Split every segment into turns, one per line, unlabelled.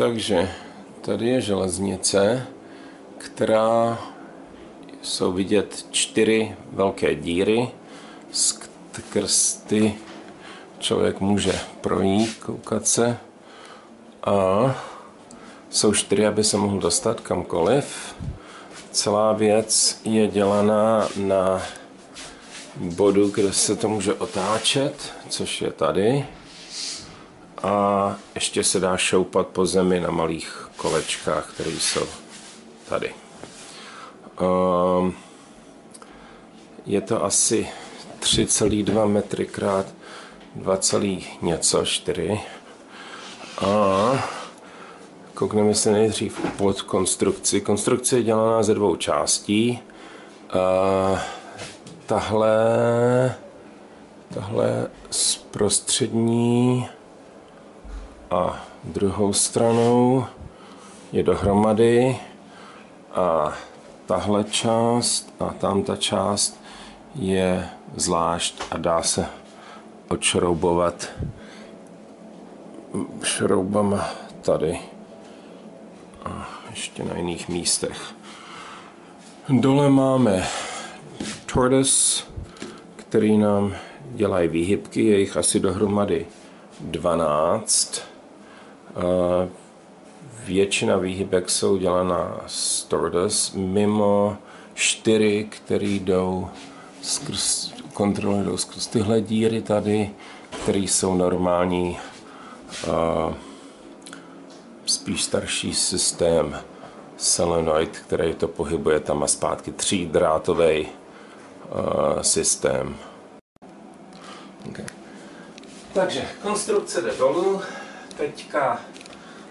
Takže tady je železnice, která jsou vidět 4 velké díry, skrz ty člověk může projít, koukat se, a jsou 4, aby se mohl dostat kamkoliv. Celá věc je dělaná na bodu, kde se to může otáčet, což je tady. A ještě se dá šoupat po zemi na malých kolečkách, které jsou tady. Je to asi 3,2 metry krát 2, něco 4. A koukneme se nejdřív pod konstrukci. Konstrukce je dělaná ze 2 částí. Tahle z prostřední a druhou stranou je dohromady, a tahle část a tamta část je zvlášť a dá se odšroubovat šroubama tady a ještě na jiných místech. Dole máme tortoise, který nám dělají výhybky, je jich asi dohromady 12. Většina výhybek jsou dělaná z tortoise, mimo 4, které jdou skrz tyhle díry tady, které jsou normální, spíš starší systém solenoid, který to pohybuje tam a zpátky, 3drátový systém. Okay. Takže konstrukce jde dolů. Teďka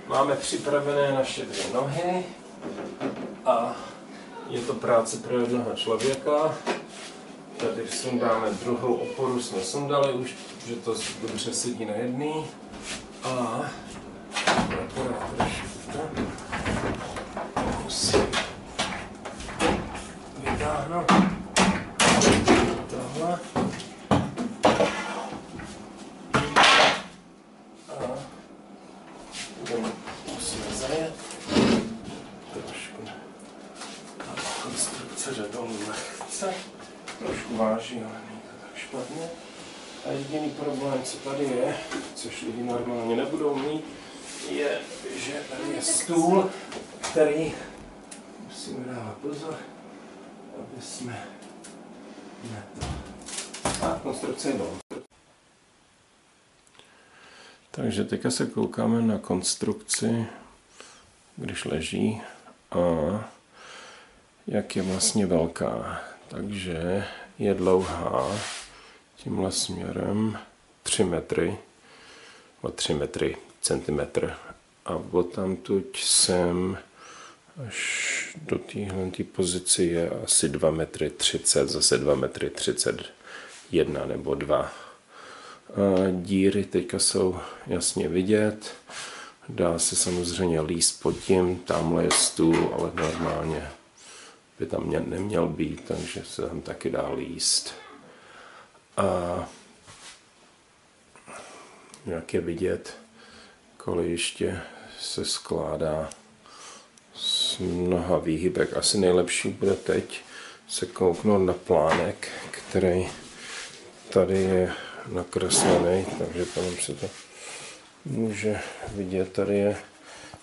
máme připravené naše 2 nohy a je to práce pro jednoho člověka. Tady sundáme druhou oporu, jsme sundali už, že to dobře sedí na jedný. A musím vytáhnout tohle. Musíme zajet trošku. Konstrukce jde dolů lehce, trošku váží, ale není to tak špatně. A jediný problém, co tady je, což lidi normálně nebudou mít, je, že tady je stůl, který musíme dávat pozor, aby jsme a konstrukce je dolů. Takže teďka se koukáme na konstrukci, když leží, a jak je vlastně velká. Takže je dlouhá tímhle směrem 3 metry, o 3 metry centimetr, a odtamtud sem až do téhle pozici je asi 2,30 metry, zase 2,31 metry nebo 2. Díry teďka jsou jasně vidět, dá se samozřejmě líst pod tím, tamhle je stůl, ale normálně by tam neměl být, takže se tam taky dá líst. A jak je vidět, kolejiště se skládá z mnoha výhybek. Asi nejlepší bude teď se kouknout na plánek, který tady je nakreslený, takže tam se to může vidět. Tady je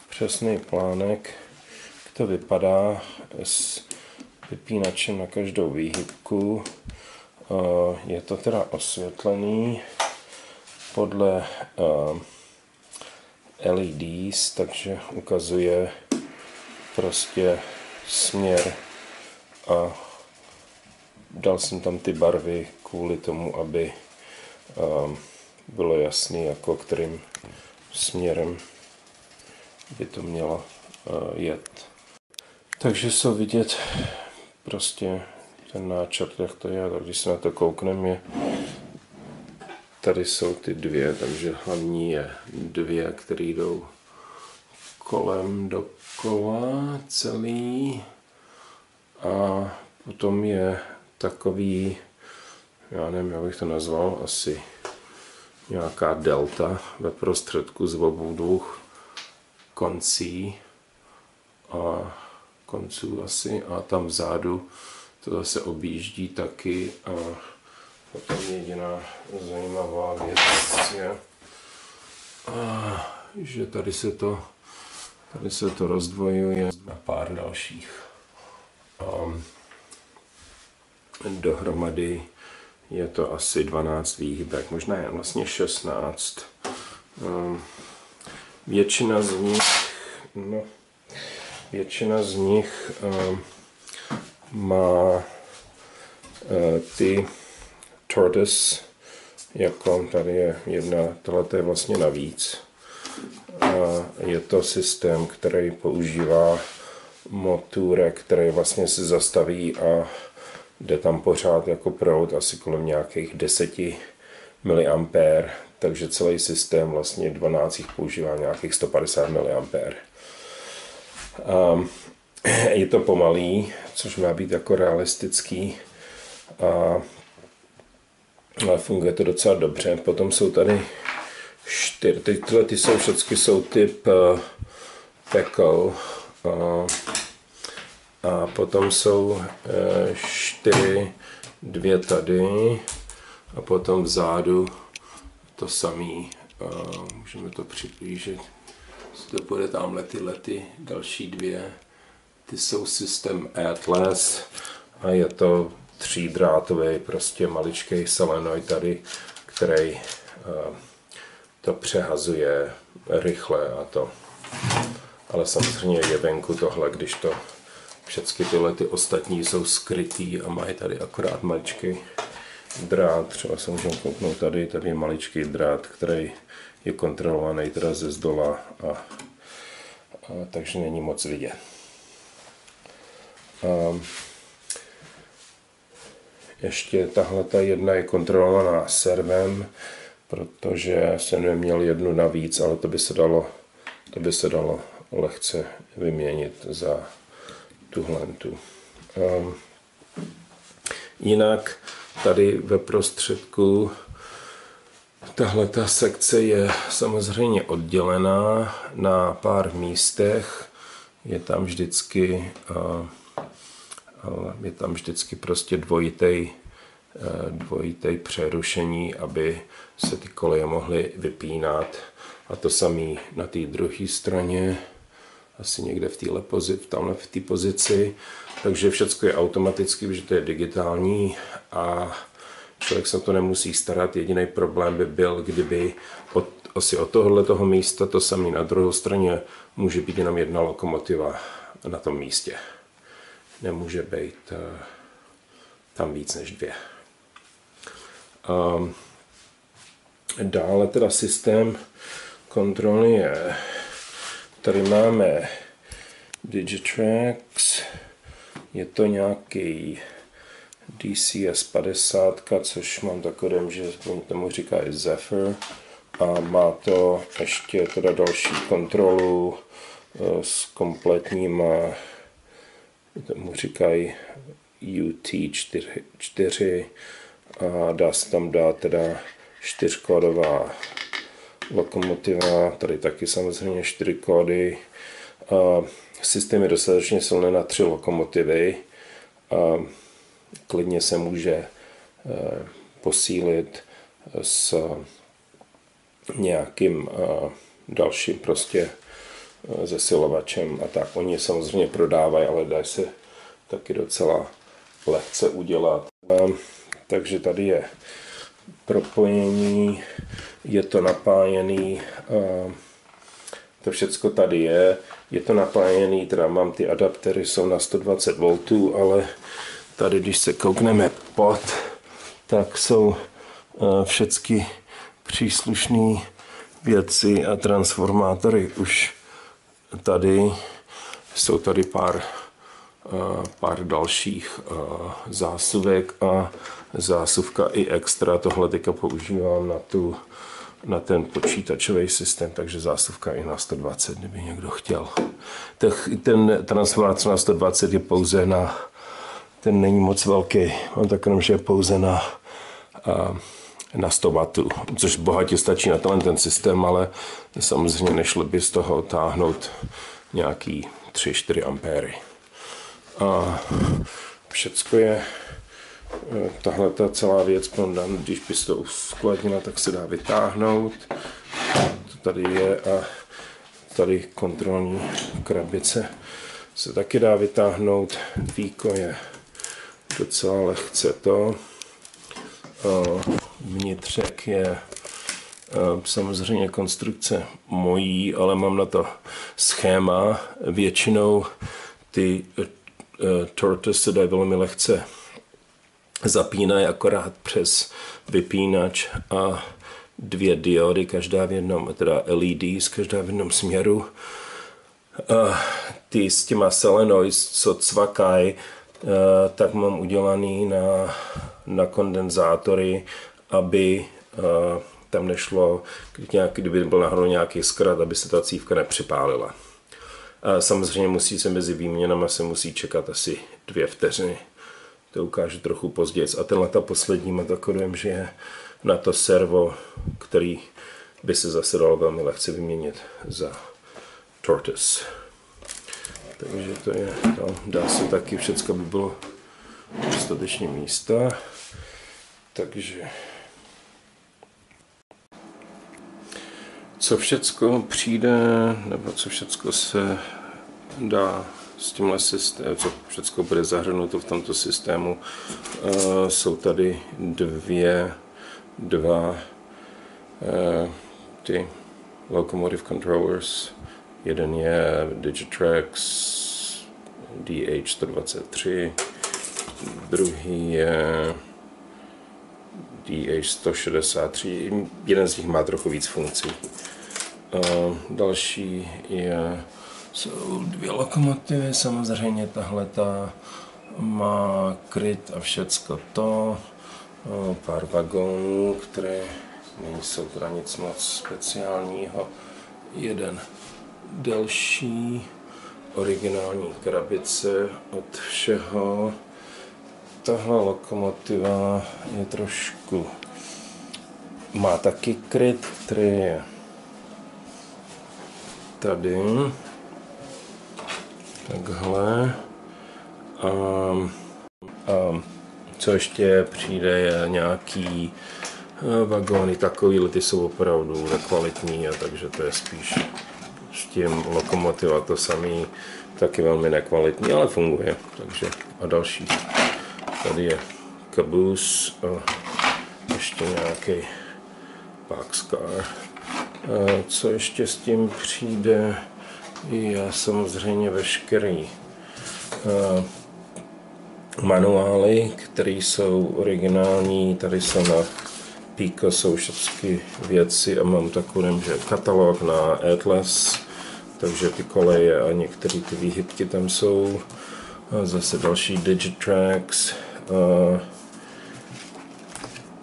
přesný plánek, jak to vypadá s vypínačem na každou výhybku. Je to teda osvětlený podle LEDs, takže ukazuje prostě směr, a dal jsem tam ty barvy kvůli tomu, aby bylo jasný, jako kterým směrem by to mělo jet. Takže jsou vidět prostě ten náčrt, jak to je, a když se na to koukneme, tady jsou ty 2, takže hlavní je 2, které jdou kolem dokola celý, a potom je takový, já nevím, jak bych to nazval, asi nějaká delta ve prostředku z obou 2 konců asi a tam vzadu to zase objíždí taky a potom jediná zajímavá věc je, že tady se to rozdvojuje na pár dalších. Dohromady je to asi 12 výhybek, možná je vlastně 16. Většina z nich má ty tortoise, jako tady je jedna, tohle je vlastně navíc. Je to systém, který používá motůrek, který vlastně se zastaví a jde tam pořád jako proud asi kolem nějakých 10 mA, takže celý systém vlastně 12 používá nějakých 150 mA. Je to pomalý, což má být jako realistický a funguje to docela dobře. Potom jsou tady 4, tyhle jsou typ Peko a potom jsou 4, 2 tady a potom vzadu to samý. Můžeme to přiblížit. To bude tamhle ty další 2. Ty jsou systém Atlas a je to 3drátový, prostě maličký solenoid tady, který to přehazuje rychle a to. Ale samozřejmě je venku tohle, když to všechny tyhle ty ostatní jsou skrytý a mají tady akorát maličký drát. Třeba se můžeme kouknout tady je maličký drát, který je kontrolovaný teda ze zdola a takže není moc vidět. Ještě tahle jedna je kontrolovaná servem, protože jsem neměl jednu navíc, ale to by se dalo lehce vyměnit za tuhlentu. Jinak tady ve prostředku tahle ta sekce je samozřejmě oddělená na pár místech. Je tam vždycky prostě dvojitý přerušení, aby se ty koleje mohly vypínat. A to samé na té druhé straně, asi někde v té pozici. Takže všechno je automaticky, protože to je digitální a člověk se to nemusí starat. Jediný problém by byl, kdyby od tohoto místa to samé na druhou straně může být jenom jedna lokomotiva na tom místě. Nemůže být tam víc než 2. Dále teda systém kontroly je, tady máme Digitrax, je to nějaký DCS 50, což mám takový dojem, že tomu říká i Zephyr, a má to ještě teda další kontrolu s kompletníma, tomu říkají UT4 a dá se tam dát teda 4kódová lokomotiva, tady taky samozřejmě 4 kódy. Systém je dostatečně silný na 3 lokomotivy a klidně se může posílit s nějakým dalším prostě zesilovačem a tak. Oni je samozřejmě prodávají, ale dá se taky docela lehce udělat. Takže tady je propojení, je to napájený, to všecko tady je to napájený, teda mám ty adaptery, jsou na 120 V, ale tady, když se koukneme pod, tak jsou všechny příslušné věci a transformátory už tady. Jsou tady pár dalších zásuvek a zásuvka i extra. Tohle teďka používám na ten počítačový systém, takže zásuvka i na 120, kdyby někdo chtěl. Ten transformátor na 120 je pouze ten není moc velký, on tak jenom, že je pouze na na 100 W, což bohatě stačí na ten systém, ale samozřejmě nešlo by z toho táhnout nějaký 3-4 ampéry. A všecko je tahle ta celá věc, když bys to uskladnila, tak se dá vytáhnout. To tady je a tady kontrolní krabice se taky dá vytáhnout. Víko je docela lehce to. Vnitřek je samozřejmě konstrukce mojí, ale mám na to schéma. Většinou ty Tortoise se dají velmi lehce zapínají akorát přes vypínač a 2 diody, každá v jednom, teda LEDs, každá v jednom směru. Ty s těma solenoids, co cvakají, tak mám udělaný na kondenzátory, aby tam nešlo, kdyby byl náhodou nějaký zkrat, aby se ta cívka nepřipálila. A samozřejmě musí se mezi výměnama se musí čekat asi 2 vteřiny. To ukážu trochu později. A tenhle ta poslední má takovým, že je na to servo, který by se zase dalo velmi lehce vyměnit za Tortoise. Takže to je to. Dá se taky, všecko by bylo dostatečně místa. Takže co všecko přijde, nebo co všecko se dá s tímhle systémem, co všecko bude zahrnuto v tomto systému, jsou tady dva ty locomotive controllers. Jeden je Digitrax DH123, druhý je DH163, jeden z nich má trochu víc funkcí. Další jsou 2 lokomotivy, samozřejmě tahleta má kryt a všecko to, pár vagónů, které nejsou teda nic moc speciálního, jeden delší originální krabice od všeho. Tahle lokomotiva je trošku, má taky kryt, který je tady, takhle. Co ještě přijde, je nějaký vagóny takový, ty jsou opravdu nekvalitní, a takže to je spíš s tím lokomotiva to samý, taky velmi nekvalitní, ale funguje. Takže a další. Tady je caboose a ještě nějaký boxcar. Co ještě s tím přijde, je samozřejmě veškerý manuály, které jsou originální. Tady jsou na Pico, jsou všechny věci a mám takový, že katalog na Atlas, takže ty koleje a některé ty výhybky tam jsou. A zase další Digitrax,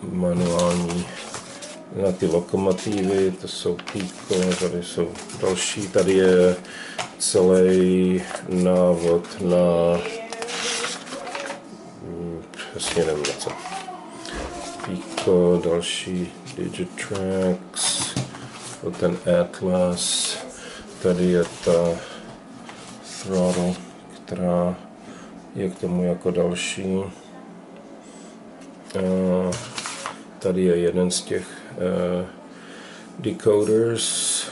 manuální na ty lokomotivy, to jsou Pico, tady jsou další, tady je celý návod na, přesně nevím na co, Pico, další Digitrax, ten Atlas, tady je ta throttle, která je k tomu jako další. Tady je jeden z těch decoders.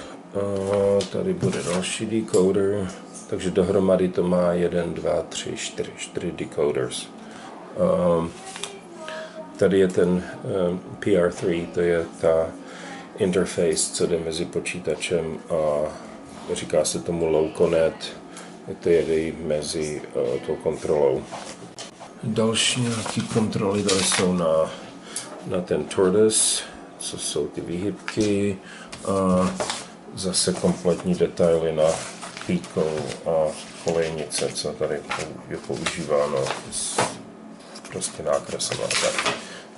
Tady bude další decoder. Takže dohromady to má 1, 2, 3, 4 decoders. Tady je ten PR3, to je ta interface, co jde mezi počítačem a říká se tomu Loconet. To jede mezi tou kontrolou. Další nějaké kontroly tady jsou na ten Tortoise, co jsou ty výhybky, a zase kompletní detaily na Pico a kolejnice, co tady je používáno, prostě nákresová.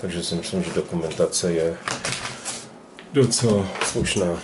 Takže si myslím, že dokumentace je docela slušná.